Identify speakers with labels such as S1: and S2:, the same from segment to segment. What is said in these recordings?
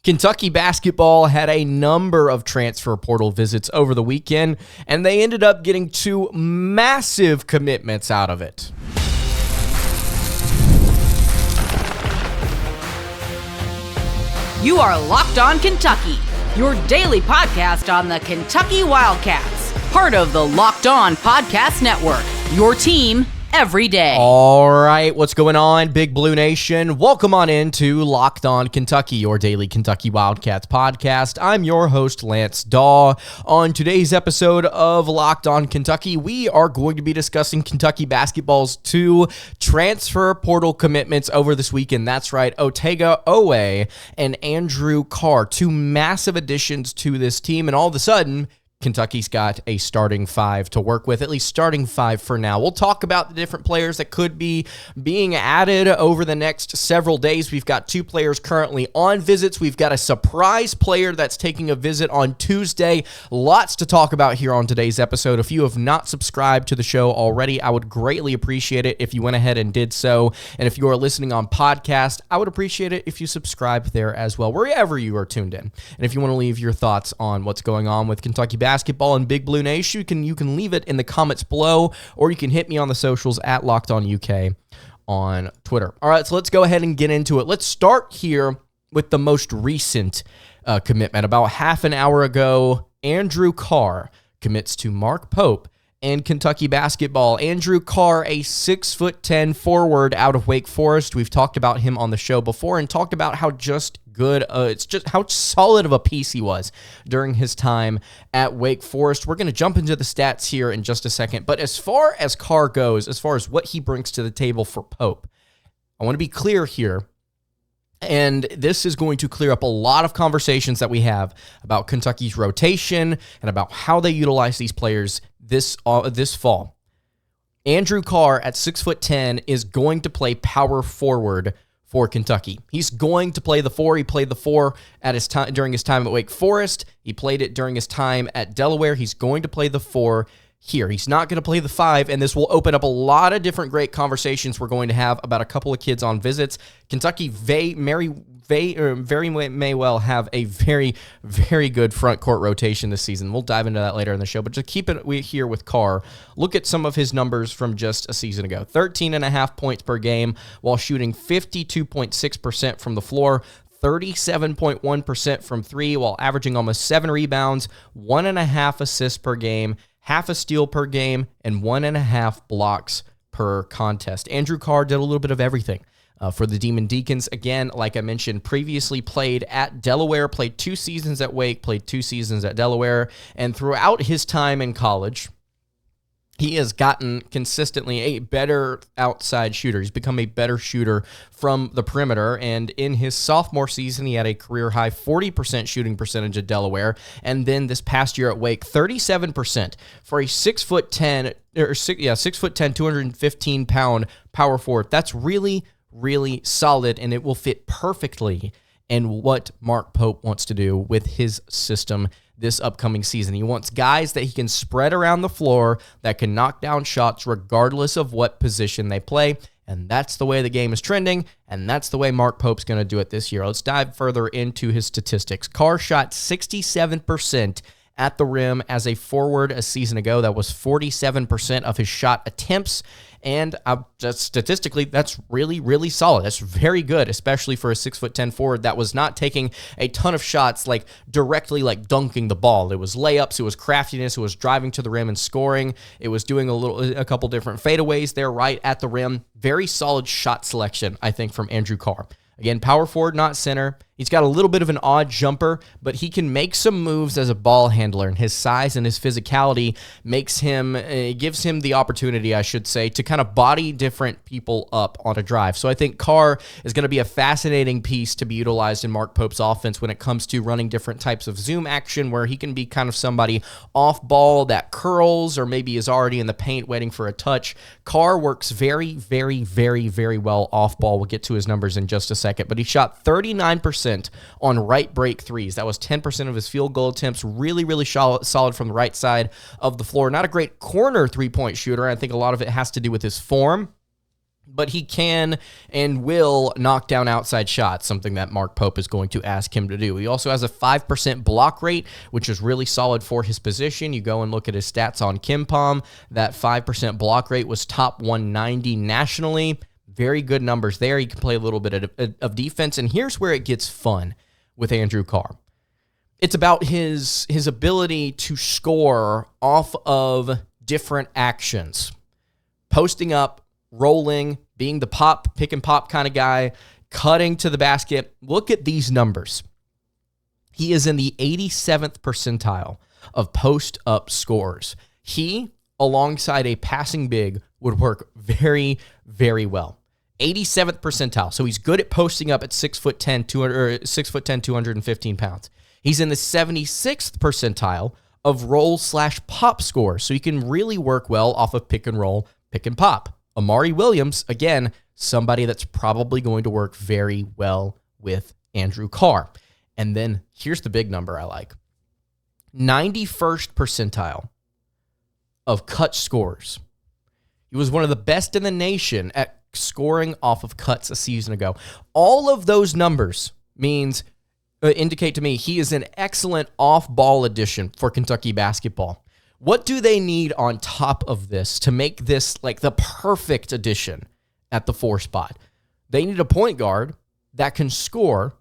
S1: Kentucky basketball had a number of transfer portal visits over the weekend, and they ended up getting two massive commitments out of it.
S2: You are Locked On Kentucky, your daily podcast on the Kentucky Wildcats, part of the Locked On Podcast Network, your team every day.
S1: All right, what's going on, Big Blue Nation? Welcome on into Locked On Kentucky, your daily Kentucky Wildcats podcast. I'm your host, Lance Dawe. On today's episode of Locked On Kentucky, we are going to be discussing Kentucky basketball's two transfer portal commitments over this weekend. That's right, Otega Oweh and Andrew Carr, two massive additions to this team, and all of a sudden, Kentucky's got a starting five to work with, at least starting five for now. We'll talk about the different players that could be being added over the next several days. We've got two players currently on visits. We've got a surprise player that's taking a visit on Tuesday. Lots to talk about here on today's episode. If you have not subscribed to the show already, I would greatly appreciate it if you went ahead and did so. And if you are listening on podcast, I would appreciate it if you subscribe there as well, wherever you are tuned in. And if you want to leave your thoughts on what's going on with Kentucky basketball and Big Blue Nation, you can leave it in the comments below, or you can hit me on the socials at Locked On UK on Twitter. All right, so let's go ahead and get into it. Let's start here with the most recent commitment. About half an hour ago, Andrew Carr commits to Mark Pope and Kentucky basketball. Andrew Carr, a 6'10" forward out of Wake Forest. We've talked about him on the show before and talked about how it's just how solid of a piece he was during his time at Wake Forest. We're going to jump into the stats here in just a second. But as far as Carr goes, as far as what he brings to the table for Pope, I want to be clear here. And this is going to clear up a lot of conversations that we have about Kentucky's rotation and about how they utilize these players this fall. Andrew Carr at 6'10" is going to play power forward for Kentucky. He's going to play the four. He played the four at his time during his time at Wake Forest. He played it during his time at Delaware. He's going to play the four here. He's not going to play the five, and this will open up a lot of different great conversations we're going to have about a couple of kids on visits. Kentucky very may well have a very, very good front court rotation this season. We'll dive into that later in the show, but just keep it here with Carr. Look at some of his numbers from just a season ago. 13.5 points per game while shooting 52.6% from the floor, 37.1% from three while averaging almost 7 rebounds, 1.5 assists per game, half a steal per game, and 1.5 blocks per contest. Andrew Carr did a little bit of everything for the Deacons. Again, like I mentioned previously, played at Delaware, played 2 seasons at Wake, played 2 seasons at Delaware, and throughout his time in college, he has gotten consistently a better outside shooter. He's become a better shooter from the perimeter, and in his sophomore season, he had a career-high 40% shooting percentage at Delaware, and then this past year at Wake, 37% for a 6'10", 215-pound power forward. That's really, really solid, and it will fit perfectly in what Mark Pope wants to do with his system this upcoming season. He wants guys that he can spread around the floor that can knock down shots regardless of what position they play, and that's the way the game is trending, and that's the way Mark Pope's going to do it this year. Let's dive further into his statistics. Carr shot 67% at the rim as a forward a season ago. That was 47% of his shot attempts, and just statistically, that's really, really solid. That's very good, especially for a 6'10" forward that was not taking a ton of shots, like directly like dunking the ball. It was layups, it was craftiness, it was driving to the rim and scoring. It was doing a couple different fadeaways there right at the rim. Very solid shot selection, I think, from Andrew Carr. Again, power forward, not center. He's got a little bit of an odd jumper, but he can make some moves as a ball handler, and his size and his physicality gives him the opportunity, I should say, to kind of body different people up on a drive. So I think Carr is going to be a fascinating piece to be utilized in Mark Pope's offense when it comes to running different types of zoom action, where he can be kind of somebody off ball that curls or maybe is already in the paint waiting for a touch. Carr works very, very, very, very well off ball. We'll get to his numbers in just a second, but he shot 39% on right break threes. That was 10% of his field goal attempts. Really, really solid from the right side of the floor. Not a great corner three-point shooter. I think a lot of it has to do with his form, but he can and will knock down outside shots, something that Mark Pope is going to ask him to do. He also has a 5% block rate, which is really solid for his position. You go and look at his stats on KenPom. That 5% block rate was top 190 nationally. Very good numbers there. He can play a little bit of defense, and here's where it gets fun with Andrew Carr. It's about his ability to score off of different actions. Posting up, rolling, being the pick and pop kind of guy, cutting to the basket. Look at these numbers. He is in the 87th percentile of post-up scores. He, alongside a passing big, would work very, very well. 87th percentile. So he's good at posting up at 6'10", 215 pounds. He's in the 76th percentile of roll/pop scores. So he can really work well off of pick and roll, pick and pop. Amari Williams, again, somebody that's probably going to work very well with Andrew Carr. And then here's the big number I like. 91st percentile of cut scores. He was one of the best in the nation at scoring off of cuts a season ago. All of those numbers indicate to me he is an excellent off-ball addition for Kentucky basketball. What do they need on top of this to make this like the perfect addition at the 4 spot? They need a point guard that can score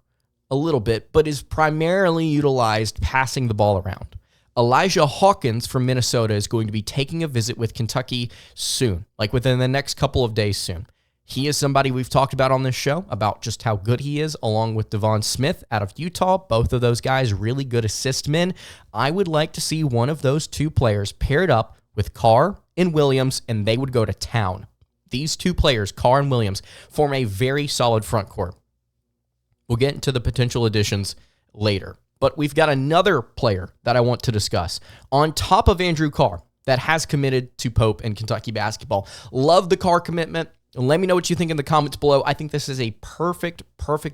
S1: a little bit, but is primarily utilized passing the ball around. Elijah Hawkins from Minnesota is going to be taking a visit with Kentucky soon, like within the next couple of days soon. He is somebody we've talked about on this show, about just how good he is, along with Devon Smith out of Utah. Both of those guys, really good assist men. I would like to see one of those two players paired up with Carr and Williams, and they would go to town. These two players, Carr and Williams, form a very solid front court. We'll get into the potential additions later. But we've got another player that I want to discuss on top of Andrew Carr that has committed to Pope and Kentucky basketball. Love the Carr commitment. Let me know what you think in the comments below. I think this is a perfect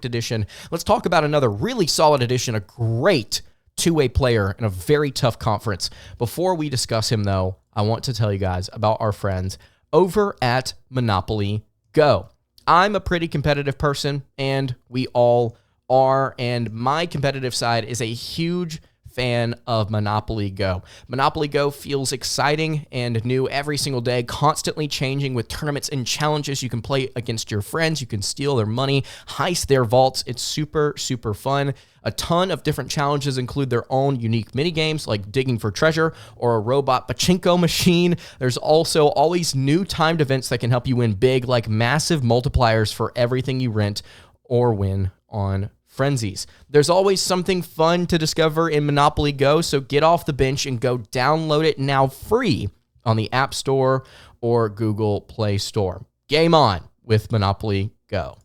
S1: addition. Let's talk about another really solid addition, a great two-way player in a very tough conference. Before we discuss him, though, I want to tell you guys about our friends over at Monopoly Go. I'm a pretty competitive person, and we all are, and my competitive side is a huge fan of Monopoly Go. Monopoly Go feels exciting and new every single day, constantly changing with tournaments and challenges. You can play against your friends. You can steal their money, heist their vaults. It's super fun. A ton of different challenges include their own unique mini games like digging for treasure or a robot pachinko machine. There's also always new timed events that can help you win big, like massive multipliers for everything you rent or win on Frenzies. There's always something fun to discover in Monopoly Go, so get off the bench and go download it now free on the App Store or Google Play Store. Game on with Monopoly Go.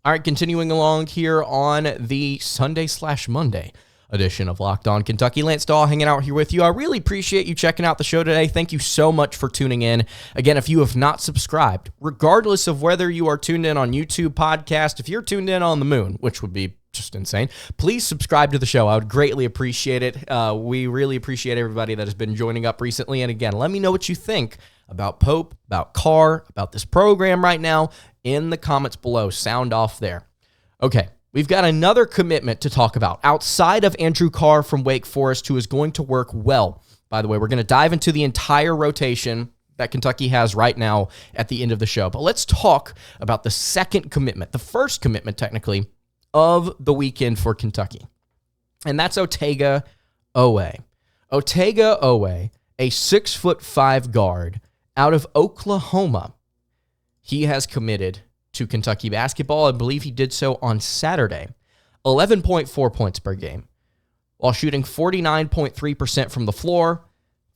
S1: All right, continuing along here on the Sunday/Monday edition of Locked On Kentucky. Lance Dawe hanging out here with you. I really appreciate you checking out the show today. Thank you so much for tuning in. Again, if you have not subscribed, regardless of whether you are tuned in on YouTube podcast, if you're tuned in on the moon, which would be just insane, please subscribe to the show. I would greatly appreciate it. We really appreciate everybody that has been joining up recently. And again, let me know what you think about Pope, about Carr, about this program right now in the comments below. Sound off there. Okay. We've got another commitment to talk about outside of Andrew Carr from Wake Forest, who is going to work well. By the way, we're going to dive into the entire rotation that Kentucky has right now at the end of the show. But let's talk about the second commitment, the first commitment technically, of the weekend for Kentucky. And that's Otega Oweh. Otega Oweh, a 6'5" guard out of Oklahoma. He has committed to Kentucky basketball. I believe he did so on Saturday. 11.4 points per game, while shooting 49.3% from the floor,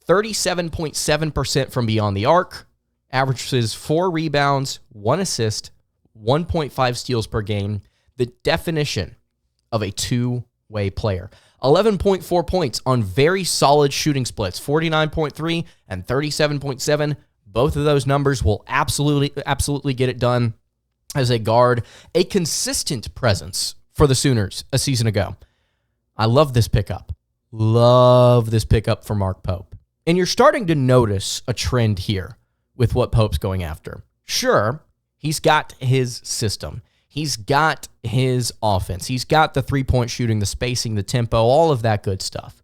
S1: 37.7% from beyond the arc, averages 4 rebounds, 1 assist, 1.5 steals per game, the definition of a two-way player. 11.4 points on very solid shooting splits, 49.3 and 37.7. Both of those numbers will absolutely get it done as a guard, a consistent presence for the Sooners a season ago. I love this pickup. Love this pickup for Mark Pope. And you're starting to notice a trend here with what Pope's going after. Sure, He's got his system. He's got his offense. He's got the three-point shooting, the spacing, the tempo, all of that good stuff.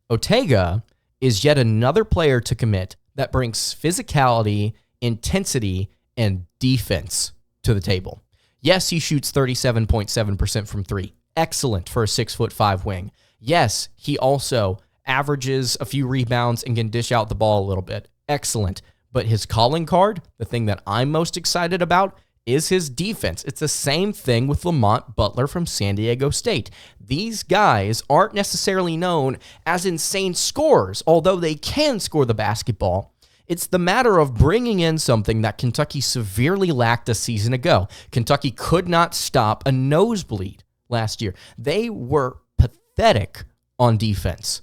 S1: Otega is yet another player to commit that brings physicality, intensity, and defense to the table. Yes, he shoots 37.7% from three. Excellent for a 6'5" wing. Yes, he also averages a few rebounds and can dish out the ball a little bit. Excellent. But his calling card, the thing that I'm most excited about, is his defense. It's the same thing with Lamont Butler from San Diego State. These guys aren't necessarily known as insane scorers, although they can score the basketball. It's the matter of bringing in something that Kentucky severely lacked a season ago. Kentucky could not stop a nosebleed last year. They were pathetic on defense,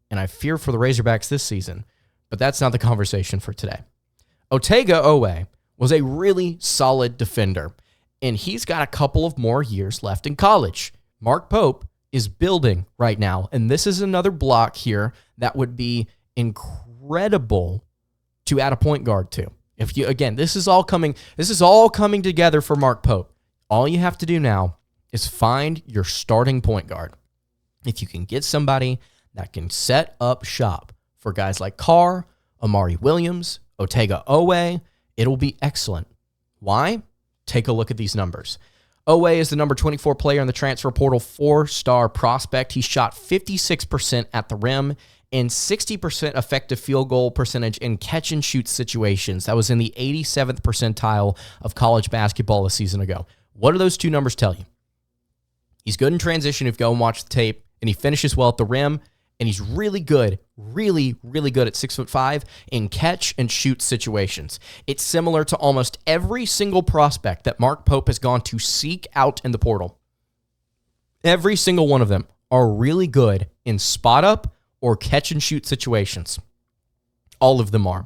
S1: and I fear for the Razorbacks this season, but that's not the conversation for today. Otega Oweh was a really solid defender, and he's got a couple of more years left in college. Mark Pope is building right now, and this is another block here that would be incredible to add a point guard to. If you, again, this is all coming together for Mark Pope. All you have to do now is find your starting point guard. If you can get somebody that can set up shop for guys like Carr, Amari Williams, Otega Oweh, it'll be excellent. Why? Take a look at these numbers. Oweh is the number 24 player in the transfer portal, 4-star prospect. He shot 56% at the rim and 60% effective field goal percentage in catch-and-shoot situations. That was in the 87th percentile of college basketball a season ago. What do those two numbers tell you? He's good in transition if you go and watch the tape, and he finishes well at the rim, and he's really good, really, really good at 6'5" in catch-and-shoot situations. It's similar to almost every single prospect that Mark Pope has gone to seek out in the portal. Every single one of them are really good in spot-up or catch-and-shoot situations. All of them are.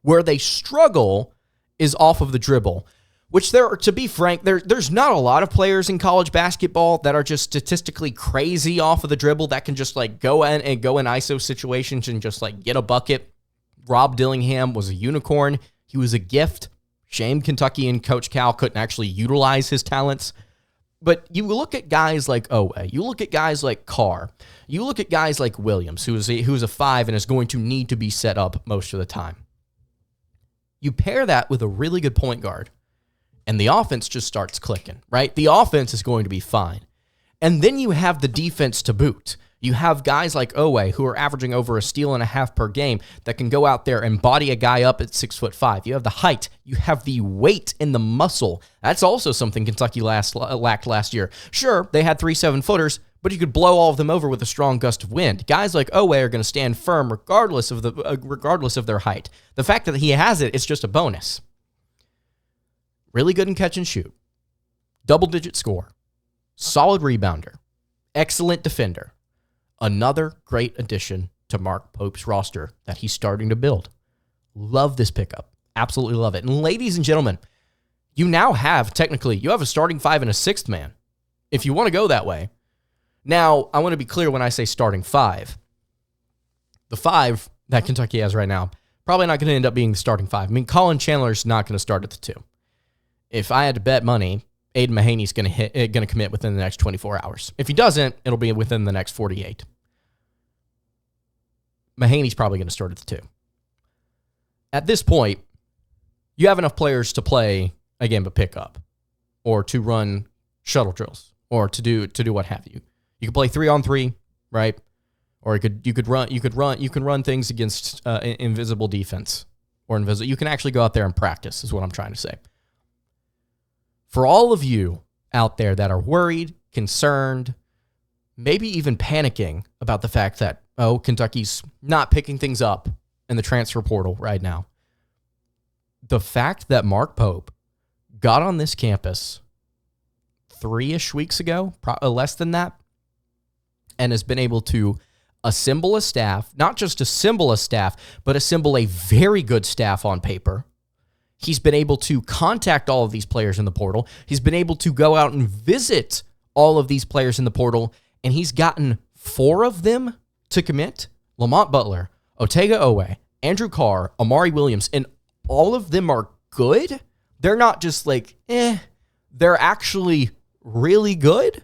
S1: Where they struggle is off of the dribble, which to be frank, there's not a lot of players in college basketball that are just statistically crazy off of the dribble that can just like go in ISO situations and just like get a bucket. Rob Dillingham was a unicorn. He was a gift. Shame Kentucky and Coach Cal couldn't actually utilize his talents. But you look at guys like Oweh, you look at guys like Carr, you look at guys like Williams, who's a 5 and is going to need to be set up most of the time. You pair that with a really good point guard, and the offense just starts clicking, right? The offense is going to be fine. And then you have the defense to boot. You have guys like Oweh who are averaging over a steal and a half per game that can go out there and body a guy up at 6'5". You have the height. You have the weight and the muscle. That's also something Kentucky lacked last year. Sure, they had 3 7-footers, but you could blow all of them over with a strong gust of wind. Guys like Oweh are going to stand firm regardless of their height. The fact that he has it is just a bonus. Really good in catch and shoot. Double-digit score. Solid rebounder. Excellent defender. Another great addition to Mark Pope's roster that he's starting to build. Love this pickup. Absolutely love it. And ladies and gentlemen, you have a starting 5 and a 6th man, if you want to go that way. Now, I want to be clear when I say starting 5. The 5 that Kentucky has right now, probably not going to end up being the starting 5. I mean, Colin Chandler's not going to start at the 2. If I had to bet money, Aidan Mahaney's going to commit within the next 24 hours. If he doesn't, it'll be within the next 48. Mahaney's probably going to start at the 2. At this point, you have enough players to play a game of pickup, or to run shuttle drills, or to do what have you. You could play 3-on-3, right? Or you can run things against invisible defense, or invisible. You can actually go out there and practice, is what I'm trying to say. For all of you out there that are worried, concerned, maybe even panicking about the fact that, Kentucky's not picking things up in the transfer portal right now, the fact that Mark Pope got on this campus 3-ish weeks ago, less than that, and has been able to assemble a staff, not just assemble a staff, but assemble a very good staff on paper. He's been able to contact all of these players in the portal. He's been able to go out and visit all of these players in the portal, and he's gotten 4 of them to commit. Lamont Butler, Otega Oweh, Andrew Carr, Amari Williams, and all of them are good. they're not just like, they're actually really good.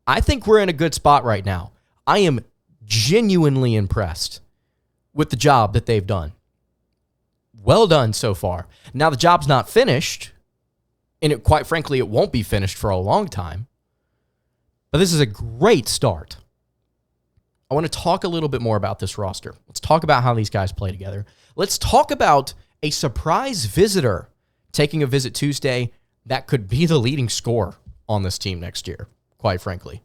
S1: I think we're in a good spot right now. I am genuinely impressed with the job that they've done. Well done so far. Now, the job's not finished, and quite frankly, it won't be finished for a long time. But this is a great start. I want to talk a little bit more about this roster. Let's talk about how these guys play together. Let's talk about a surprise visitor taking a visit Tuesday that could be the leading scorer on this team next year, quite frankly.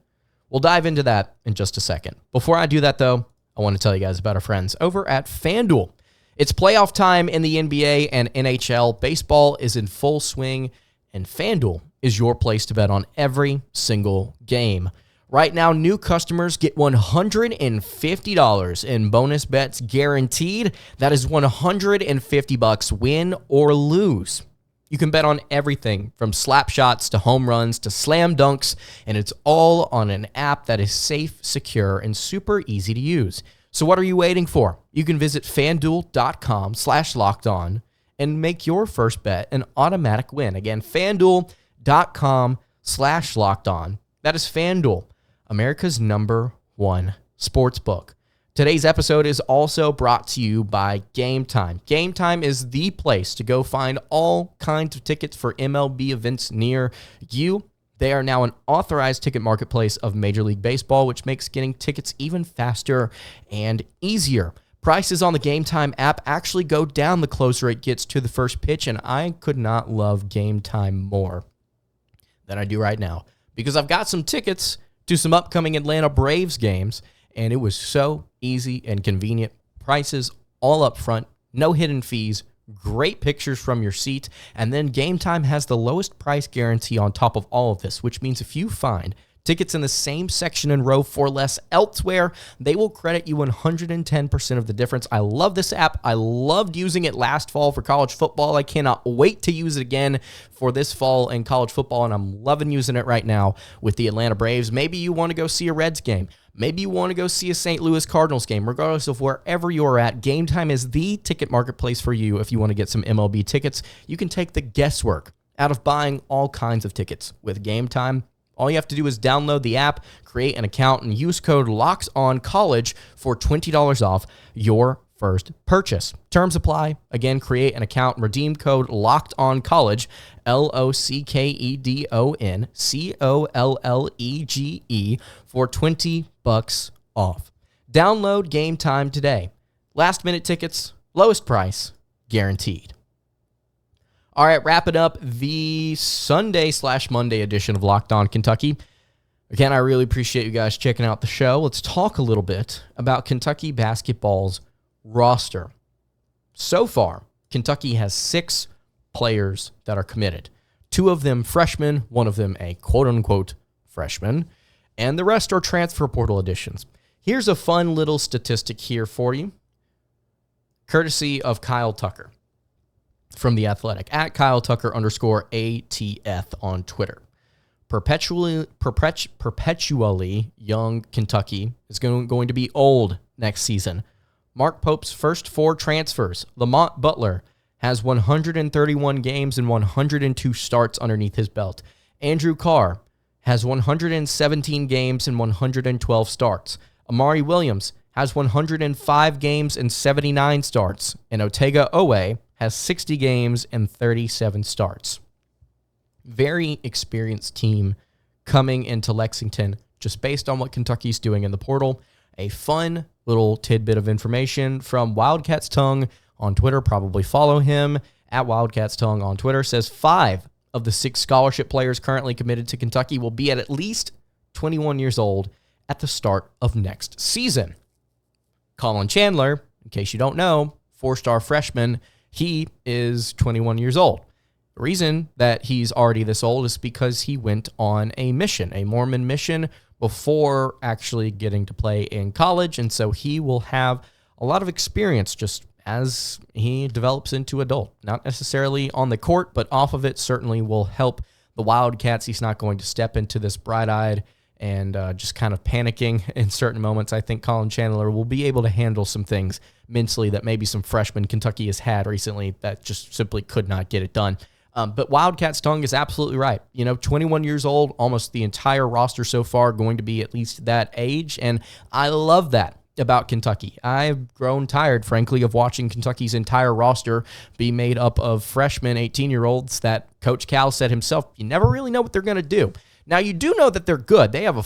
S1: We'll dive into that in just a second. Before I do that, though, I want to tell you guys about our friends over at FanDuel. It's playoff time in the NBA and NHL. Baseball is in full swing, and FanDuel is your place to bet on every single game. Right now, new customers get $150 in bonus bets guaranteed. That is $150 win or lose. You can bet on everything from slap shots to home runs to slam dunks, and it's all on an app that is safe, secure, and super easy to use. So what are you waiting for? You can visit FanDuel.com/lockedon and make your first bet an automatic win. Again, FanDuel.com/lockedon. That is FanDuel, America's #1 sportsbook. Today's episode is also brought to you by Game Time. Game Time is the place to go find all kinds of tickets for MLB events near you. They are now an authorized ticket marketplace of Major League Baseball, which makes getting tickets even faster and easier. Prices on the Game Time app actually go down the closer it gets to the first pitch, and I could not love Game Time more than I do right now because I've got some tickets to some upcoming Atlanta Braves games, and it was so easy and convenient. Prices all up front, no hidden fees, great pictures from your seat, and then Game Time has the lowest price guarantee on top of all of this, which means if you find tickets in the same section and row for less elsewhere, they will credit you 110% of the difference. I love this app. I loved using it last fall for college football. I cannot wait to use it again for this fall in college football, and I'm loving using it right now with the Atlanta Braves. Maybe you want to go see a Reds game. Maybe you want to go see a St. Louis Cardinals game. Regardless of wherever you're at, Game Time is the ticket marketplace for you if you want to get some MLB tickets. You can take the guesswork out of buying all kinds of tickets with Game Time. All you have to do is download the app, create an account, and use code LOCKEDONCollege for $20 off your first purchase. Terms apply. Again, create an account, redeem code LOCKEDONCollege, LOCKEDONCOLLEGE for $20 off. Download Game Time today. Last minute tickets, lowest price, guaranteed. All right, wrapping up the Sunday/Monday edition of Locked On Kentucky. Again, I really appreciate you guys checking out the show. Let's talk a little bit about Kentucky basketball's roster. So far, Kentucky has 6 players that are committed. 2 of them freshmen, 1 of them a quote-unquote freshman, and the rest are transfer portal additions. Here's a fun little statistic here for you, courtesy of Kyle Tucker from The Athletic, at Kyle Tucker _ATF on Twitter. Perpetually young Kentucky is going to be old next season. Mark Pope's first 4 transfers, Lamont Butler, has 131 games and 102 starts underneath his belt. Andrew Carr has 117 games and 112 starts. Amari Williams has 105 games and 79 starts. And Otega Oweh has 60 games and 37 starts. Very experienced team coming into Lexington just based on what Kentucky's doing in the portal. A fun little tidbit of information from Wildcats Tongue on Twitter. Probably follow him at Wildcats Tongue on Twitter. Says 5 of the 6 scholarship players currently committed to Kentucky will be at least 21 years old at the start of next season. Colin Chandler, in case you don't know, 4-star freshman, he is 21 years old. The reason that he's already this old is because he went on a mission, a Mormon mission, before actually getting to play in college, and so he will have a lot of experience just as he develops into adult. Not necessarily on the court, but off of it certainly will help the Wildcats. He's not going to step into this bright-eyed and just kind of panicking in certain moments. I think Colin Chandler will be able to handle some things mentally that maybe some freshmen Kentucky has had recently that just simply could not get it done. But Wildcats tongue is absolutely right. 21 years old, almost the entire roster so far going to be at least that age, and I love that about Kentucky. I've grown tired, frankly, of watching Kentucky's entire roster be made up of freshmen, 18-year-olds that Coach Cal said himself, you never really know what they're going to do. Now, you do know that they're good. They have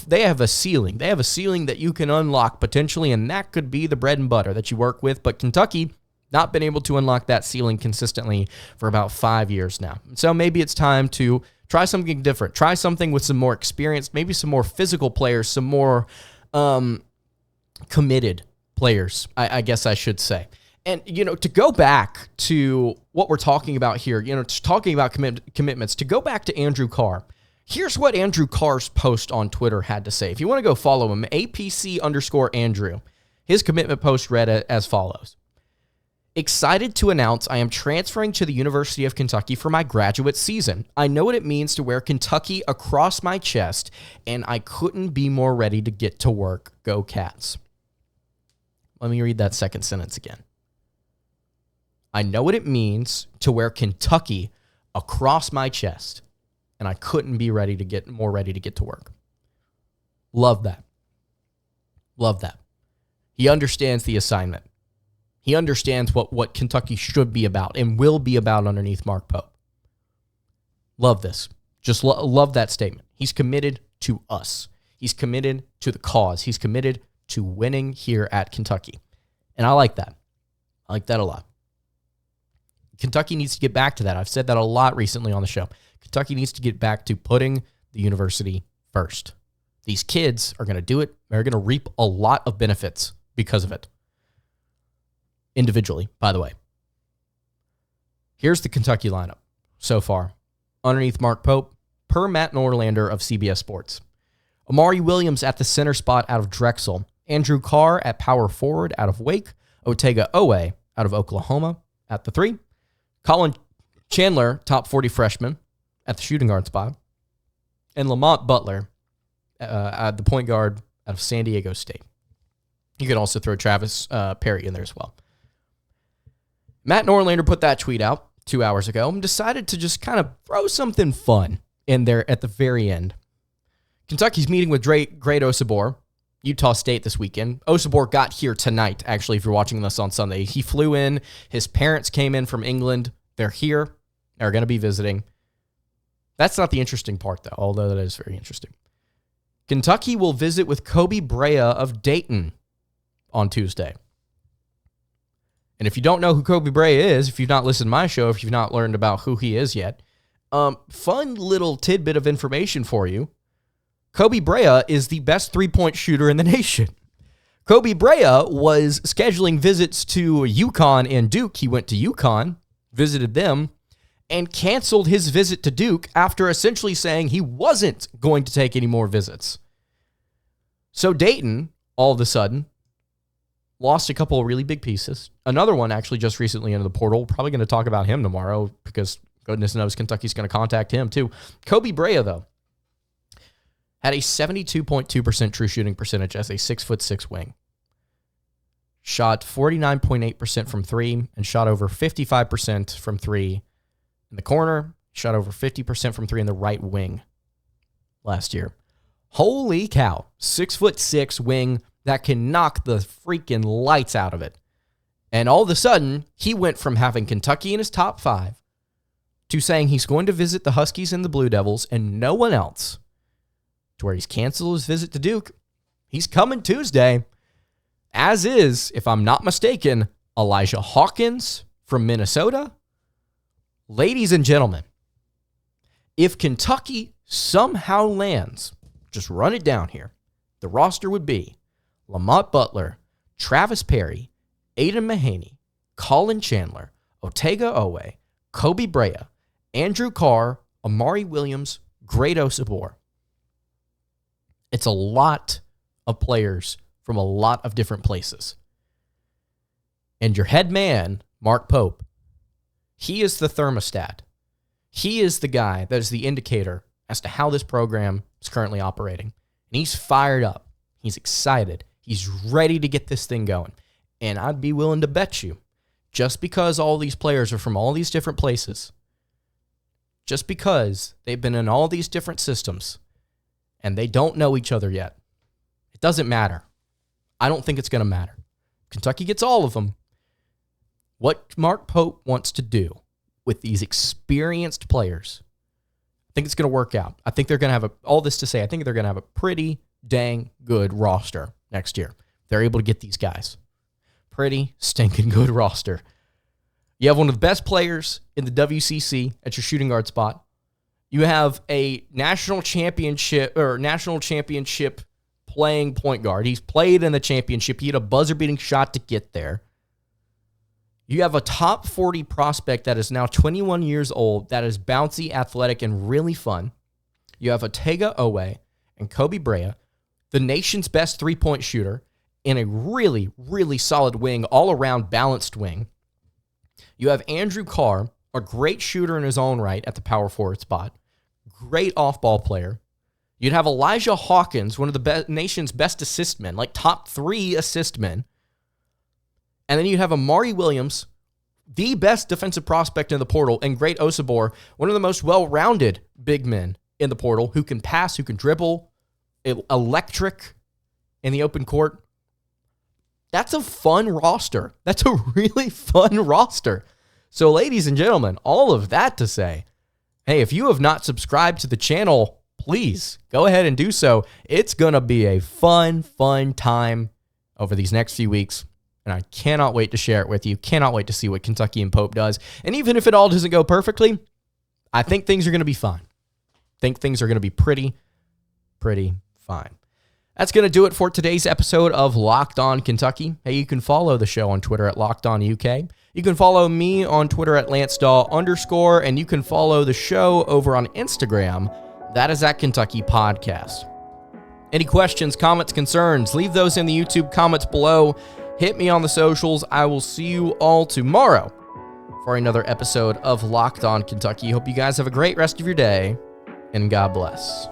S1: a ceiling. They have a ceiling that you can unlock potentially, and that could be the bread and butter that you work with. But Kentucky not been able to unlock that ceiling consistently for about 5 years now. So maybe it's time to try something different. Try something with some more experience, maybe some more physical players, some more committed players, I guess I should say. And, to go back to what we're talking about here, talking about commitments, to go back to Andrew Carr, here's what Andrew Carr's post on Twitter had to say. If you want to go follow him, APC_Andrew, his commitment post read as follows. Excited to announce I am transferring to the University of Kentucky for my graduate season. I know what it means to wear Kentucky across my chest, and I couldn't be more ready to get to work. Go Cats. Let me read that second sentence again. I know what it means to wear Kentucky across my chest, and I couldn't be more ready to get to work. Love that. Love that. He understands the assignment. He understands what Kentucky should be about and will be about underneath Mark Pope. Love this. Just love that statement. He's committed to us. He's committed to the cause. He's committed to winning here at Kentucky. And I like that. I like that a lot. Kentucky needs to get back to that. I've said that a lot recently on the show. Kentucky needs to get back to putting the university first. These kids are going to do it. They're going to reap a lot of benefits because of it. Individually, by the way. Here's the Kentucky lineup so far. Underneath Mark Pope, per Matt Norlander of CBS Sports. Amari Williams at the center spot out of Drexel. Andrew Carr at power forward out of Wake. Otega Oweh out of Oklahoma at the 3. Colin Chandler, top 40 freshman, at the shooting guard spot. And Lamont Butler at the point guard out of San Diego State. You can also throw Travis Perry in there as well. Matt Norlander put that tweet out 2 hours ago and decided to just kind of throw something fun in there at the very end. Kentucky's meeting with great Osobor, Utah State this weekend. Osobor got here tonight, actually, if you're watching this on Sunday. He flew in. His parents came in from England. They're here. They're going to be visiting. That's not the interesting part, though, although that is very interesting. Kentucky will visit with Koby Brea of Dayton on Tuesday. And if you don't know who Koby Brea is, if you've not listened to my show, if you've not learned about who he is yet, fun little tidbit of information for you. Koby Brea is the best three-point shooter in the nation. Koby Brea was scheduling visits to UConn and Duke. He went to UConn, visited them, and canceled his visit to Duke after essentially saying he wasn't going to take any more visits. So Dayton, all of a sudden, lost a couple of really big pieces. Another one actually just recently into the portal. Probably going to talk about him tomorrow because goodness knows Kentucky's going to contact him too. Koby Brea, though, had a 72.2% true shooting percentage as a 6'6" wing. Shot 49.8% from 3 and shot over 55% from 3 in the corner. Shot over 50% from 3 in the right wing last year. Holy cow. 6'6" wing that can knock the freaking lights out of it. And all of a sudden, he went from having Kentucky in his top 5 to saying he's going to visit the Huskies and the Blue Devils and no one else, to where he's canceled his visit to Duke. He's coming Tuesday, as is, if I'm not mistaken, Elijah Hawkins from Minnesota. Ladies and gentlemen, if Kentucky somehow lands, just run it down here, the roster would be Lamont Butler, Travis Perry, Aidan Mahaney, Colin Chandler, Otega Oweh, Koby Brea, Andrew Carr, Amari Williams, great Osobor. It's a lot of players from a lot of different places. And your head man, Mark Pope, he is the thermostat. He is the guy that is the indicator as to how this program is currently operating. And he's fired up. He's excited. He's ready to get this thing going. And I'd be willing to bet you, just because all these players are from all these different places, just because they've been in all these different systems and they don't know each other yet, it doesn't matter. I don't think it's going to matter. Kentucky gets all of them. What Mark Pope wants to do with these experienced players, I think it's going to work out. I think they're going to have all this to say, I think they're going to have a pretty dang good roster next year. They're able to get these guys. Pretty stinking good roster. You have one of the best players in the WCC at your shooting guard spot. You have a national championship playing point guard. He's played in the championship. He had a buzzer-beating shot to get there. You have a top 40 prospect that is now 21 years old, that is bouncy, athletic, and really fun. You have Otega Oweh and Koby Brea, the nation's best three-point shooter, in a really, really solid wing, all-around balanced wing. You have Andrew Carr, a great shooter in his own right at the power forward spot. Great off-ball player. You'd have Elijah Hawkins, one of the nation's best assist men, like top 3 assist men. And then you have Amari Williams, the best defensive prospect in the portal, and great Osobor, one of the most well-rounded big men in the portal, who can pass, who can dribble, electric in the open court. That's a fun roster. That's a really fun roster. So, ladies and gentlemen, all of that to say, hey, if you have not subscribed to the channel, please go ahead and do so. It's going to be a fun time over these next few weeks. And I cannot wait to share it with you. Cannot wait to see what Kentucky and Pope does. And even if it all doesn't go perfectly, I think things are going to be fine. I think things are going to be pretty fine. That's going to do it for today's episode of Locked On Kentucky. Hey, you can follow the show on Twitter at Locked On UK. You can follow me on Twitter at LanceDawe_, and you can follow the show over on Instagram. That is at Kentucky Podcast. Any questions, comments, concerns, leave those in the YouTube comments below. Hit me on the socials. I will see you all tomorrow for another episode of Locked On Kentucky. Hope you guys have a great rest of your day, and God bless.